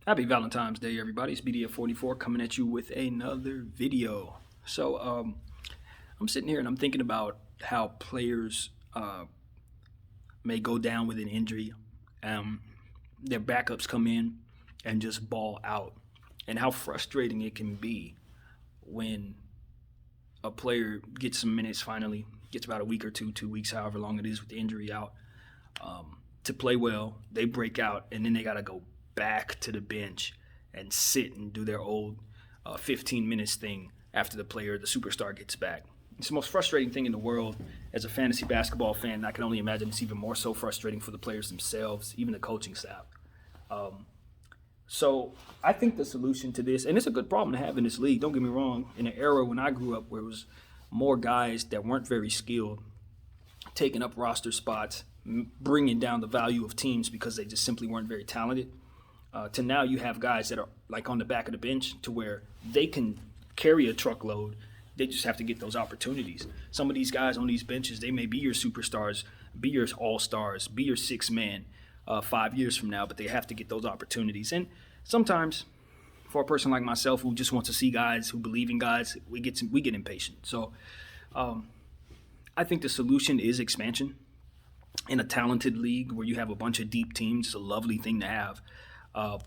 Happy Valentine's Day, everybody. It's BDF44 coming at you with another video. I'm sitting here and I'm thinking about how players may go down with an injury. Their backups come in and just ball out, and how frustrating it can be when a player gets some minutes finally, gets about a week or 2 weeks, however long it is with the injury out, to play well. They break out, and then they got to go back to the bench and sit and do their old 15 minutes thing after the superstar gets back. It's the most frustrating thing in the world. As a fantasy basketball fan, I can only imagine it's even more so frustrating for the players themselves, even the coaching staff. So I think the solution to this, and it's a good problem to have in this league, don't get me wrong, in an era when I grew up where it was more guys that weren't very skilled taking up roster spots, bringing down the value of teams because they just simply weren't very talented, to now you have guys that are like on the back of the bench to where they can carry a truckload. They just have to get those opportunities. Some of these guys on these benches, they may be your superstars, be your all-stars, be your sixth man 5 years from now, but they have to get those opportunities. And sometimes for a person like myself who just wants to see guys, who believe in guys, we get impatient. So I think the solution is expansion. In a talented league where you have a bunch of deep teams, it's a lovely thing to have.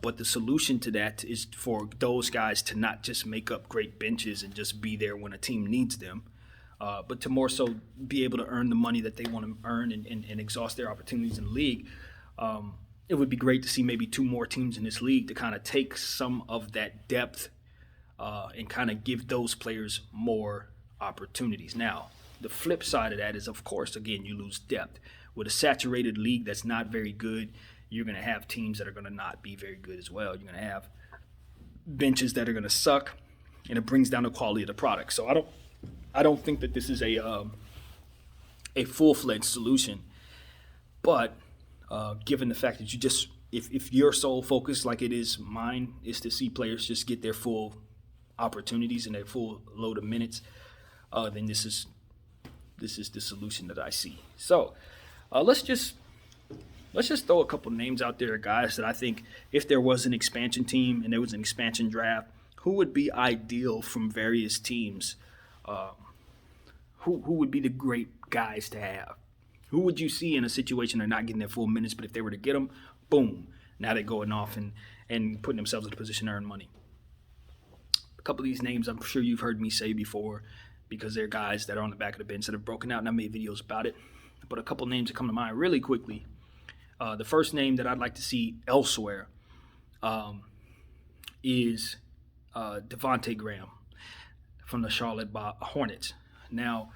But the solution to that is for those guys to not just make up great benches and just be there when a team needs them, but to more so be able to earn the money that they want to earn and exhaust their opportunities in the league. It would be great to see maybe 2 more teams in this league to kind of take some of that depth and kind of give those players more opportunities. Now, the flip side of that is, of course, again, you lose depth. With a saturated league that's not very good, you're going to have teams that are going to not be very good as well. You're going to have benches that are going to suck, and it brings down the quality of the product. So I don't think that this is a full-fledged solution. But given the fact that you just, if your sole focus, like it is mine, is to see players just get their full opportunities and their full load of minutes, then this is the solution that I see. So let's just throw a couple names out there, guys, that I think if there was an expansion team and there was an expansion draft, who would be ideal from various teams? Who would be the great guys to have? Who would you see in a situation they're not getting their full minutes, but if they were to get them, boom, now they're going off and putting themselves in a position to earn money? A couple of these names I'm sure you've heard me say before because they're guys that are on the back of the bench that have broken out, and I made videos about it. But a couple of names that come to mind really quickly. The first name that I'd like to see elsewhere is Devonte Graham from the Charlotte Hornets. Now,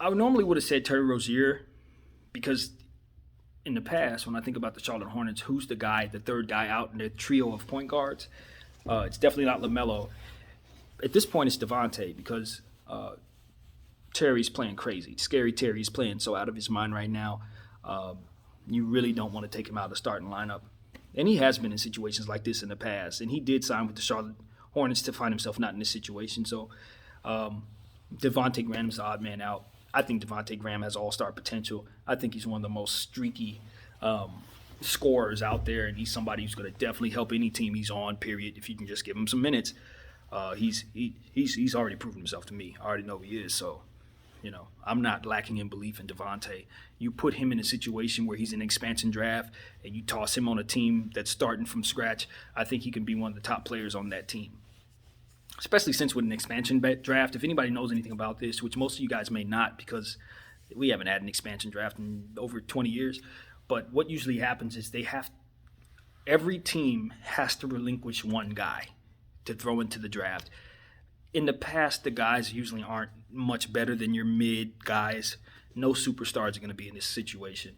I normally would have said Terry Rozier because in the past, when I think about the Charlotte Hornets, who's the third guy out in their trio of point guards? It's definitely not LaMelo. At this point, it's Devonte because Terry's playing crazy. Scary Terry's playing so out of his mind right now. You really don't want to take him out of the starting lineup. And he has been in situations like this in the past. And he did sign with the Charlotte Hornets to find himself not in this situation. So Devonte Graham's the odd man out. I think Devonte Graham has all-star potential. I think he's one of the most streaky scorers out there, and he's somebody who's going to definitely help any team he's on, period, if you can just give him some minutes. He's already proven himself to me. I already know who he is, so I'm not lacking in belief in Devonte. You put him in a situation where he's in an expansion draft and you toss him on a team that's starting from scratch, I think he can be one of the top players on that team. Especially since with an expansion draft, if anybody knows anything about this, which most of you guys may not because we haven't had an expansion draft in over 20 years, but what usually happens is every team has to relinquish one guy to throw into the draft. In the past, the guys usually aren't much better than your mid guys. No superstars are going to be in this situation.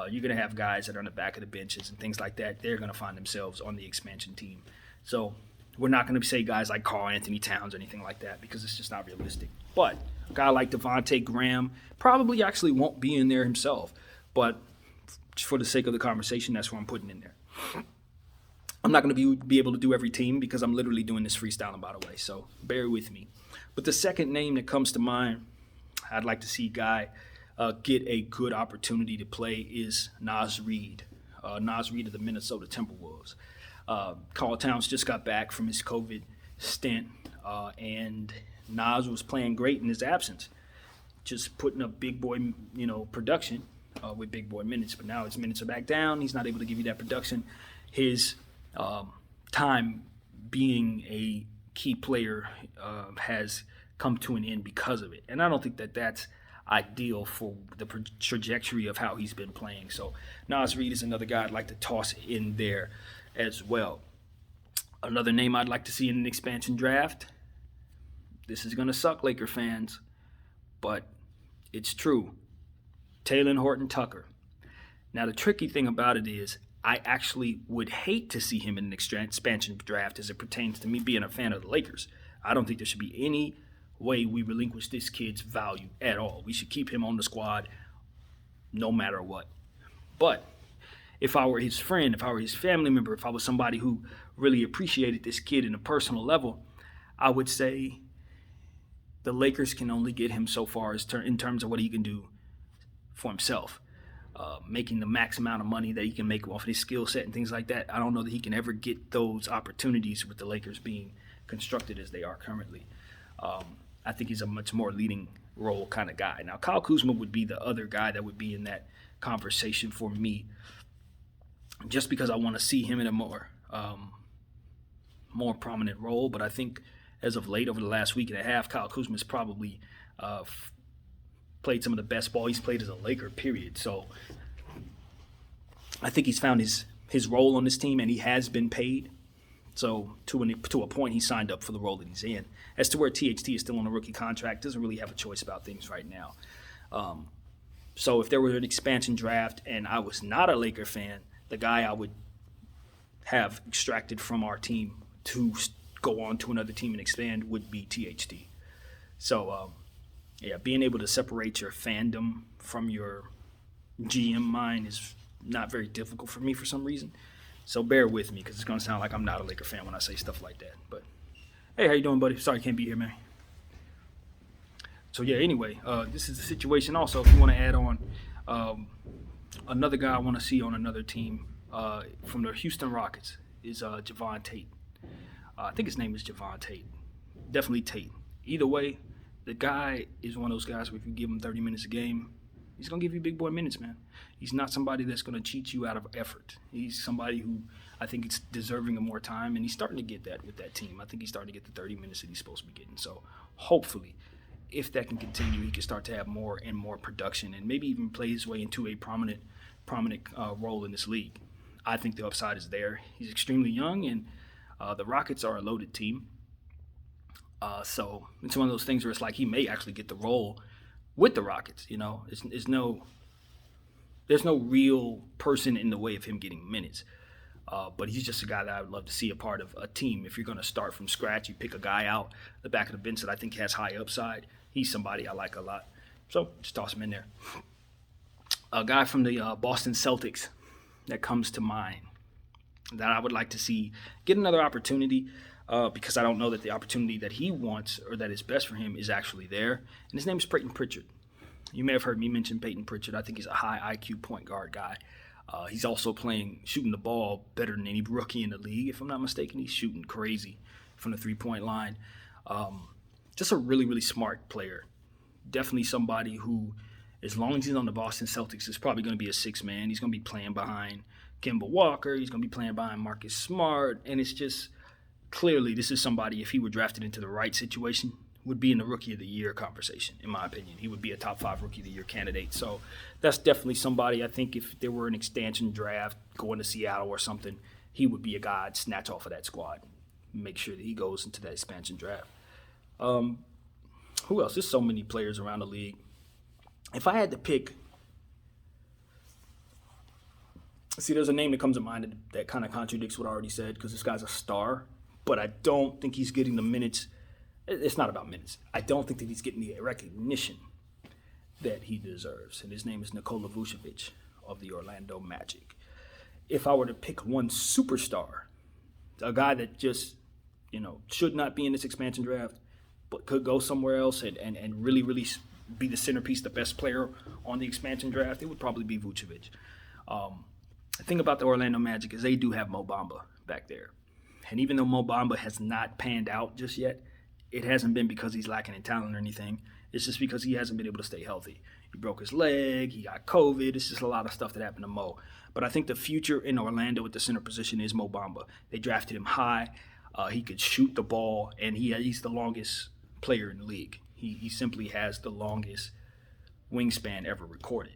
You're going to have guys that are on the back of the benches and things like that. They're going to find themselves on the expansion team. So we're not going to say guys like Karl Anthony Towns or anything like that because it's just not realistic. But a guy like Devonte Graham probably actually won't be in there himself. But for the sake of the conversation, that's what I'm putting in there. I'm not going to be able to do every team because I'm literally doing this freestyling, by the way, so bear with me. But the second name that comes to mind, I'd like to see a guy get a good opportunity to play is Naz Reid. Naz Reid of the Minnesota Timberwolves. Karl Towns just got back from his COVID stint, and Nas was playing great in his absence, just putting up big boy, production with big boy minutes. But now his minutes are back down. He's not able to give you that production. His time being a key player has come to an end because of it. And I don't think that that's ideal for the trajectory of how he's been playing. So Nas Reed is another guy I'd like to toss in there as well. Another name I'd like to see in an expansion draft. This is going to suck, Laker fans, but it's true. Talen Horton-Tucker. Now, the tricky thing about it is I actually would hate to see him in an expansion draft as it pertains to me being a fan of the Lakers. I don't think there should be any way we relinquish this kid's value at all. We should keep him on the squad no matter what. But if I were his friend, if I were his family member, if I was somebody who really appreciated this kid in a personal level, I would say the Lakers can only get him so far in terms of what he can do for himself. Making the max amount of money that he can make off his skill set and things like that. I don't know that he can ever get those opportunities with the Lakers being constructed as they are currently. I think he's a much more leading role kind of guy. Now, Kyle Kuzma would be the other guy that would be in that conversation for me, just because I want to see him in a more prominent role. But I think as of late, over the last week and a half, Kyle Kuzma has probably played some of the best ball he's played as a Laker, period. So I think he's found his role on this team, and he has been paid. So to a point, he signed up for the role that he's in. As to where THT is still on a rookie contract, doesn't really have a choice about things right now. So if there were an expansion draft and I was not a Laker fan, the guy I would have extracted from our team to go on to another team and expand would be THT. So, being able to separate your fandom from your GM mind is not very difficult for me for some reason. So bear with me because it's going to sound like I'm not a Laker fan when I say stuff like that. But, hey, how you doing, buddy? Sorry I can't be here, man. So, anyway, this is the situation also. If you want to add on another guy I want to see on another team from the Houston Rockets is Javon Tate. I think his name is Javon Tate. Definitely Tate. Either way, the guy is one of those guys where if you give him 30 minutes a game, he's going to give you big boy minutes, man. He's not somebody that's going to cheat you out of effort. He's somebody who I think is deserving of more time, and he's starting to get that with that team. I think he's starting to get the 30 minutes that he's supposed to be getting. So hopefully, if that can continue, he can start to have more and more production and maybe even play his way into a prominent role in this league. I think the upside is there. He's extremely young, and the Rockets are a loaded team. So it's one of those things where it's like he may actually get the role with the Rockets. There's no real person in the way of him getting minutes. But he's just a guy that I would love to see a part of a team. If you're going to start from scratch, you pick a guy out the back of the bench that I think has high upside. He's somebody I like a lot. So just toss him in there. A guy from the Boston Celtics that comes to mind that I would like to see get another opportunity because I don't know that the opportunity that he wants or that is best for him is actually there. And his name is Peyton Pritchard. You may have heard me mention Peyton Pritchard. I think he's a high IQ point guard guy. He's also shooting the ball better than any rookie in the league. If I'm not mistaken, he's shooting crazy from the three-point line. Just a really, really smart player. Definitely somebody who, as long as he's on the Boston Celtics, is probably going to be a six man. He's going to be playing behind Kemba Walker. He's going to be playing behind Marcus Smart. And it's just clearly this is somebody, if he were drafted into the right situation, would be in the Rookie of the Year conversation, in my opinion. He would be a top 5 Rookie of the Year candidate. So that's definitely somebody I think if there were an expansion draft going to Seattle or something, he would be a guy I'd snatch off of that squad. Make sure that he goes into that expansion draft. Who else? There's so many players around the league. If I had to pick, see, there's a name that comes to mind that kind of contradicts what I already said because this guy's a star, but I don't think he's getting the minutes. It's not about minutes. I don't think that he's getting the recognition that he deserves, and his name is Nikola Vucevic of the Orlando Magic. If I were to pick one superstar, a guy that just, should not be in this expansion draft, but could go somewhere else and really, really be the centerpiece, the best player on the expansion draft, it would probably be Vucevic. The thing about the Orlando Magic is they do have Mo Bamba back there. And even though Mo Bamba has not panned out just yet, it hasn't been because he's lacking in talent or anything. It's just because he hasn't been able to stay healthy. He broke his leg, he got COVID. It's just a lot of stuff that happened to Mo. But I think the future in Orlando at the center position is Mo Bamba. They drafted him high. He could shoot the ball, and he's the longest player in the league. He simply has the longest wingspan ever recorded.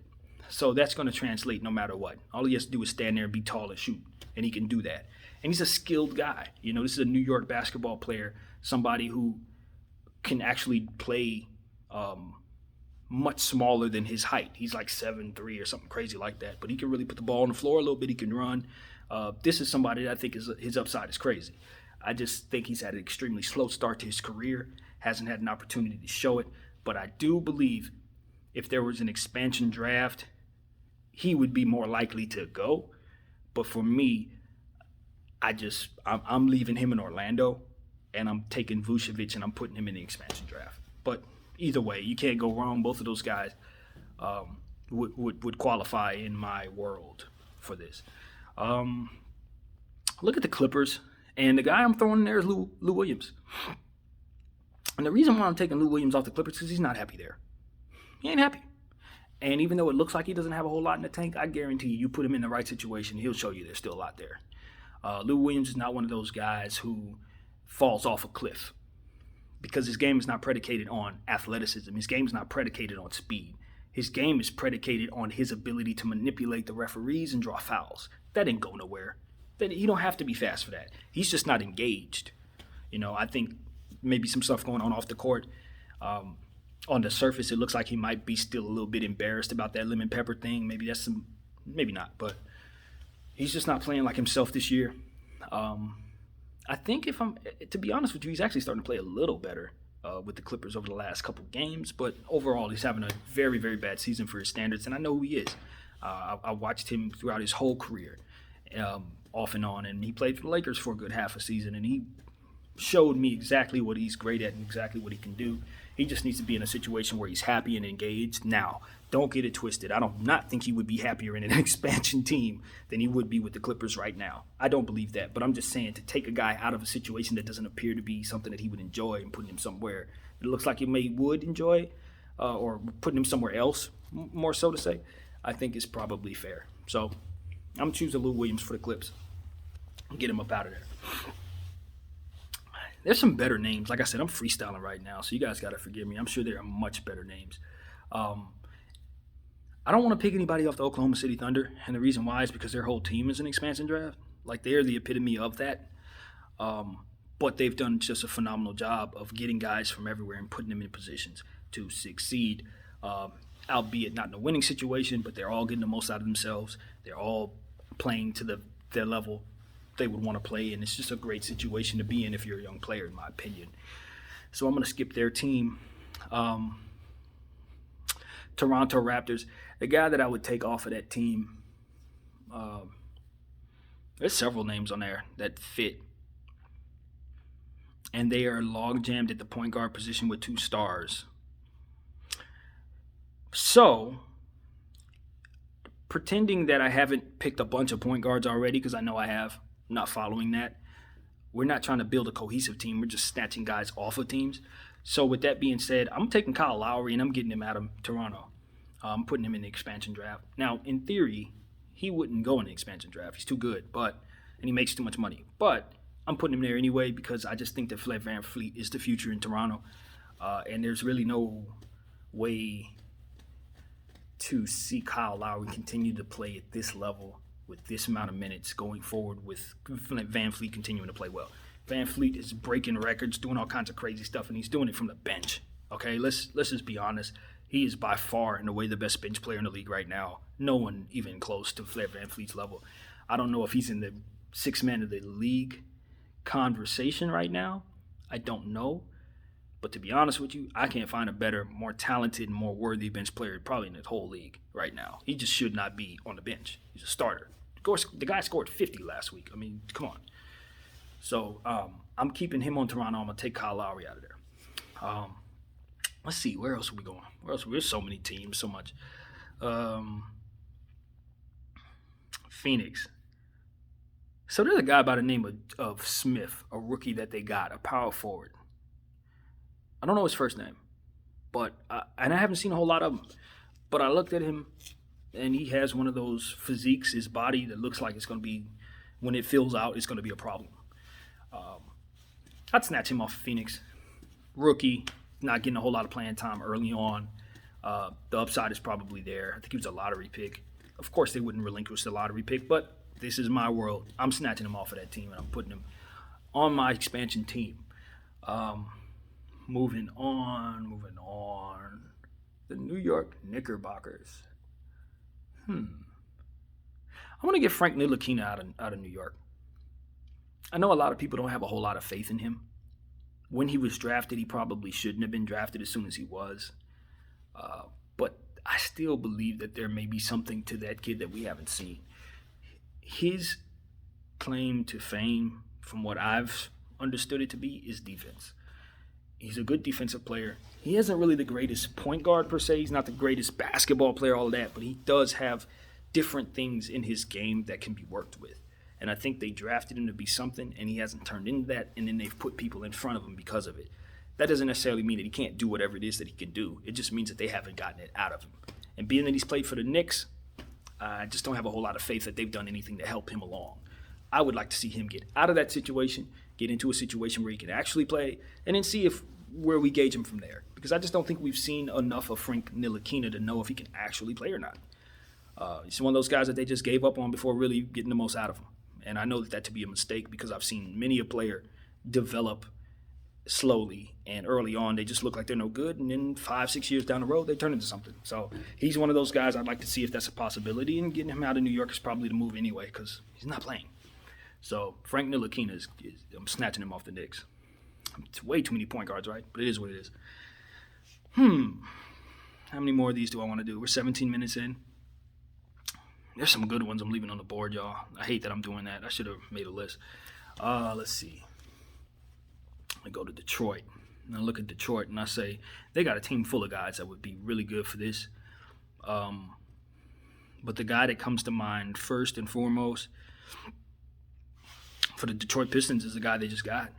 So that's going to translate no matter what. All he has to do is stand there and be tall and shoot, and he can do that. And he's a skilled guy. This is a New York basketball player, somebody who can actually play much smaller than his height. He's like 7'3" or something crazy like that, but he can really put the ball on the floor a little bit. He can run. This is somebody that I think his upside is crazy. I just think he's had an extremely slow start to his career, hasn't had an opportunity to show it, but I do believe if there was an expansion draft, he would be more likely to go. But for me, I'm leaving him in Orlando, and I'm taking Vucevic and I'm putting him in the expansion draft. But either way, you can't go wrong. Both of those guys would qualify in my world for this. Look at the Clippers, and the guy I'm throwing in there is Lou Williams. And the reason why I'm taking Lou Williams off the Clippers is because he's not happy there. He ain't happy. And even though it looks like he doesn't have a whole lot in the tank, I guarantee you put him in the right situation, he'll show you there's still a lot there. Lou Williams is not one of those guys who falls off a cliff because his game is not predicated on athleticism. His game is not predicated on speed. His game is predicated on his ability to manipulate the referees and draw fouls. That didn't go nowhere. You don't have to be fast for that. He's just not engaged. I think maybe some stuff going on off the court. On the surface, it looks like he might be still a little bit embarrassed about that lemon pepper thing. Maybe not, but he's just not playing like himself this year. I think to be honest with you, he's actually starting to play a little better with the Clippers over the last couple games. But overall, he's having a very, very bad season for his standards, and I know who he is. I watched him throughout his whole career, off and on, and he played for the Lakers for a good half a season, and he showed me exactly what he's great at and exactly what he can do. He just needs to be in a situation where he's happy and engaged. Now, don't get it twisted. I do not think he would be happier in an expansion team than he would be with the Clippers right now. I don't believe that, but I'm just saying to take a guy out of a situation that doesn't appear to be something that he would enjoy and putting him somewhere it looks like he would enjoy, or putting him somewhere else, more so to say, I think is probably fair. So I'm choosing Lou Williams for the Clips. Get him up out of there. There's some better names. Like I said, I'm freestyling right now, so you guys got to forgive me. I'm sure there are much better names. I don't want to pick anybody off the Oklahoma City Thunder, and the reason why is because their whole team is an expansion draft. Like, they're the epitome of that. But they've done just a phenomenal job of getting guys from everywhere and putting them in positions to succeed, albeit not in a winning situation, but they're all getting the most out of themselves. They're all playing to their level they would want to play, and it's just a great situation to be in if you're a young player, in my opinion. So I'm going to skip their team. Toronto Raptors, the guy that I would take off of that team, there's several names on there that fit, and they are log jammed at the point guard position with 2 stars. So, pretending that I haven't picked a bunch of point guards already, because I know I have, not following that. We're not trying to build a cohesive team. We're just snatching guys off of teams. So with that being said, I'm taking Kyle Lowry and I'm getting him out of Toronto. I'm putting him in the expansion draft. Now, in theory, he wouldn't go in the expansion draft. He's too good, and he makes too much money. But I'm putting him there anyway because I just think that Fred VanVleet is the future in Toronto. And there's really no way to see Kyle Lowry continue to play at this level with this amount of minutes going forward with VanVleet continuing to play well. VanVleet is breaking records, doing all kinds of crazy stuff, and he's doing it from the bench. Okay, let's just be honest. He is by far, in a way, the best bench player in the league right now. No one even close to Fred VanVleet's level. I don't know if he's in the 6th man of the league conversation right now. I don't know. But to be honest with you, I can't find a better, more talented, and more worthy bench player probably in the whole league right now. He just should not be on the bench. He's a starter. Of course, the guy scored 50 last week. I mean, come on. So I'm keeping him on Toronto. I'm going to take Kyle Lowry out of there. Let's see. Where else are we going? There's so many teams, so much. Phoenix. So there's a guy by the name of Smith, a rookie that they got, a power forward. I don't know his first name, but and I haven't seen a whole lot of him. But I looked at him, and he has one of those physiques, his body, that looks like it's going to be, when it fills out, it's going to be a problem. I'd snatch him off of Phoenix. Rookie, not getting a whole lot of playing time early on. The upside is probably there. I think he was a lottery pick. Of course, they wouldn't relinquish the lottery pick, but this is my world. I'm snatching him off of that team, and I'm putting him on my expansion team. Moving on. The New York Knickerbockers. I want to get Frank Ntilikina out of New York. I know a lot of people don't have a whole lot of faith in him. When he was drafted, he probably shouldn't have been drafted as soon as he was. But I still believe that there may be something to that kid that we haven't seen. His claim to fame, from what I've understood it to be, is defense. He's a good defensive player. He isn't really the greatest point guard per se. He's not the greatest basketball player, all of that, but he does have different things in his game that can be worked with. And I think they drafted him to be something, and he hasn't turned into that, and then they've put people in front of him because of it. That doesn't necessarily mean that he can't do whatever it is that he can do. It just means that they haven't gotten it out of him. And being that he's played for the Knicks, I just don't have a whole lot of faith that they've done anything to help him along. I would like to see him get out of that situation, get into a situation where he can actually play, and then see where we gauge him from there. Because I just don't think we've seen enough of Frank Ntilikina to know if he can actually play or not. He's one of those guys that they just gave up on before really getting the most out of him. And I know that to be a mistake because I've seen many a player develop slowly, and early on they just look like they're no good, and then 5-6 years down the road they turn into something. So he's one of those guys I'd like to see if that's a possibility, and getting him out of New York is probably the move anyway because he's not playing. So Frank Ntilikina I'm snatching him off the Knicks. It's way too many point guards, right? But it is what it is. How many more of these do I want to do? We're 17 minutes in. There's some good ones I'm leaving on the board, y'all. I hate that I'm doing that. I should have made a list. Let's see. I go to Detroit. And I look at Detroit and I say, they got a team full of guys that would be really good for this. But the guy that comes to mind first and foremost for the Detroit Pistons is the guy they just got.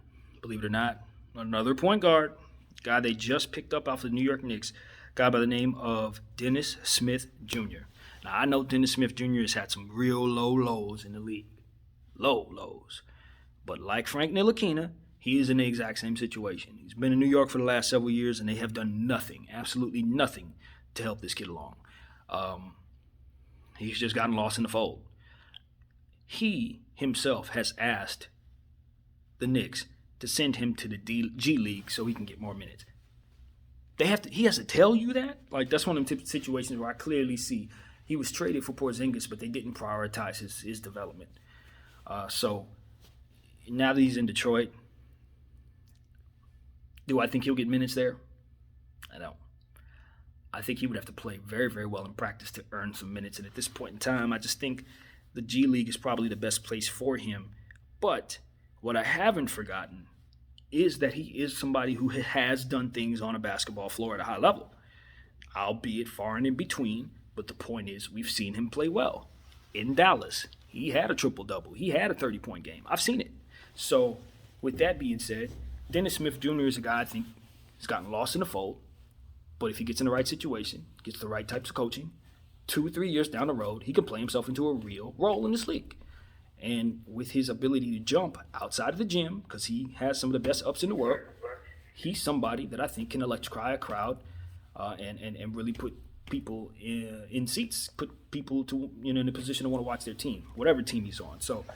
Believe it or not. Another point guard. Guy they just picked up off the New York Knicks. Guy by the name of Dennis Smith Jr. Now, I know Dennis Smith Jr. has had some real low lows in the league. Low lows. But like Frank Ntilikina, he is in the exact same situation. He's been in New York for the last several years, and they have done nothing, absolutely nothing, to help this kid along. He's just gotten lost in the fold. He himself has asked the Knicks to send him to the G League so he can get more minutes. He has to tell you that? Like, that's one of them situations where I clearly see he was traded for Porzingis, but they didn't prioritize his development. So now that he's in Detroit, do I think he'll get minutes there? I don't. I think he would have to play very, very well in practice to earn some minutes. And at this point in time, I just think the G League is probably the best place for him. But what I haven't forgotten is that he is somebody who has done things on a basketball floor at a high level, albeit far and in between. But the point is, we've seen him play well. In Dallas, he had a triple-double. He had a 30-point game. I've seen it. So with that being said, Dennis Smith Jr. is a guy I think has gotten lost in the fold. But if he gets in the right situation, gets the right types of coaching, 2 or 3 years down the road, he can play himself into a real role in this league. And with his ability to jump outside of the gym, because he has some of the best ups in the world, he's somebody that I think can electrify a crowd and really put people in seats, put people to in a position to want to watch their team, whatever team he's on. So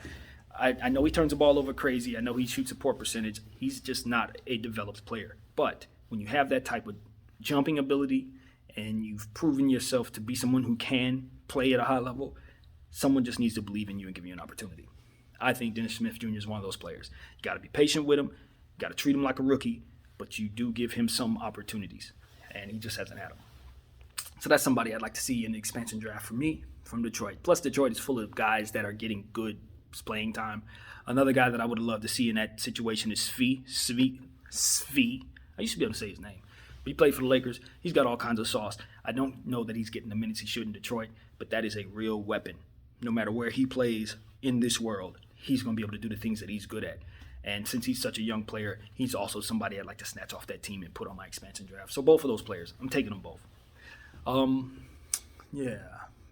I know he turns the ball over crazy. I know he shoots a poor percentage. He's just not a developed player. But when you have that type of jumping ability and you've proven yourself to be someone who can play at a high level, someone just needs to believe in you and give you an opportunity. I think Dennis Smith Jr. is one of those players. You got to be patient with him. You got to treat him like a rookie, but you do give him some opportunities, and he just hasn't had them. So that's somebody I'd like to see in the expansion draft for me from Detroit. Plus, Detroit is full of guys that are getting good playing time. Another guy that I would love to see in that situation is Svi. I used to be able to say his name. But he played for the Lakers. He's got all kinds of sauce. I don't know that he's getting the minutes he should in Detroit, but that is a real weapon. No matter where he plays in this world, he's going to be able to do the things that he's good at. And since he's such a young player, he's also somebody I'd like to snatch off that team and put on my expansion draft. So both of those players, I'm taking them both. Yeah,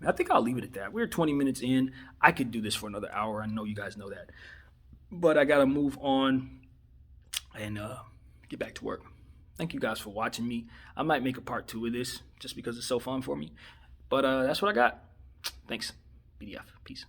I think I'll leave it at that. We're 20 minutes in. I could do this for another hour. I know you guys know that. But I got to move on and get back to work. Thank you guys for watching me. I might make a part 2 of this just because it's so fun for me. But that's what I got. Thanks. BDF. Peace.